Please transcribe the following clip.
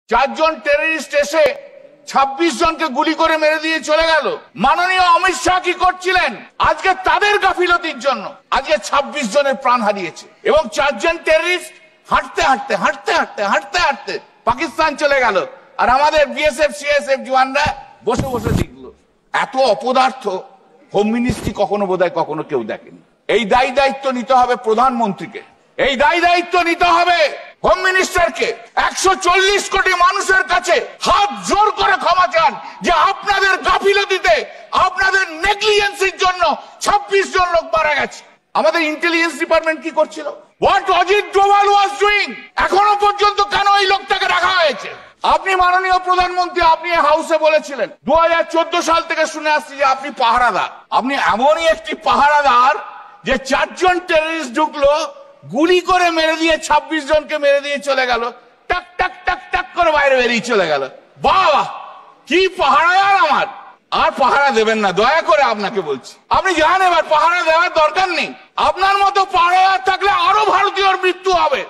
চারজন টেররিস্ট এসে 26 জনকে গুলি করে মেরে দিয়ে চলে গেল। মাননীয় অমিত শাহ কি করছিলেন? আজকে তাদের গাফিলতির জন্য আজকে 26 জনের প্রাণ হারিয়েছে এবং 4 জন টেররিস্ট হাঁটতে হাঁটতে হাঁটতে হাঁটতে হাঁটতে হাঁটতে পাকিস্তান চলে গেল, আর আমাদের বিএসএফ সিএসএফ জওয়ানরা বসে বসে দেখলো। এত অপদার্থ হোম মিনিস্ট্রি কখনো বোধহয় কখনো কেউ দেখেনি। এই দায়িত্ব নিতে হবে প্রধানমন্ত্রীকে, এই দায়িত্ব নিতে হবে হোম মিনিস্টারকে। 140 কোটি মানুষের কাছে হাত জোর করে ক্ষমা চান যে আপনাদের গাফিলতিতে, আপনাদের নেগলিজেন্সির জন্য 26 জন লোক মারা গেছে। আমাদের ইন্টেলিজেন্স ডিপার্টমেন্ট কি করছিল? What Ajit Doval was doing? এখনো পর্যন্ত কেন এই লোকটাকে রাখা হয়েছে? আপনি মাননীয় প্রধানমন্ত্রী, আপনি হাউসে বলেছিলেন 2014 সাল থেকে শুনে আসছি যে আপনি পাহারাদার। আপনি এমনই একটি পাহারাদার যে 4 জন টেররিস্ট ঢুকলো, গুলি করে মেরে দিয়ে 26 জনকে মেরে দিয়ে চলে গেল, টাক টাক টাক টাক করে বাইরে বেরিয়ে চলে গেল। বাহ, কি পাহারাদার! আমার আর পাহারা দেবেন না, দয়া করে আপনাকে বলছি। আপনি যান, এবার পাহারা দেওয়ার দরকার নেই। আপনার মতো পাহারাদার থাকলে আরো ভারতীয়র মৃত্যু হবে।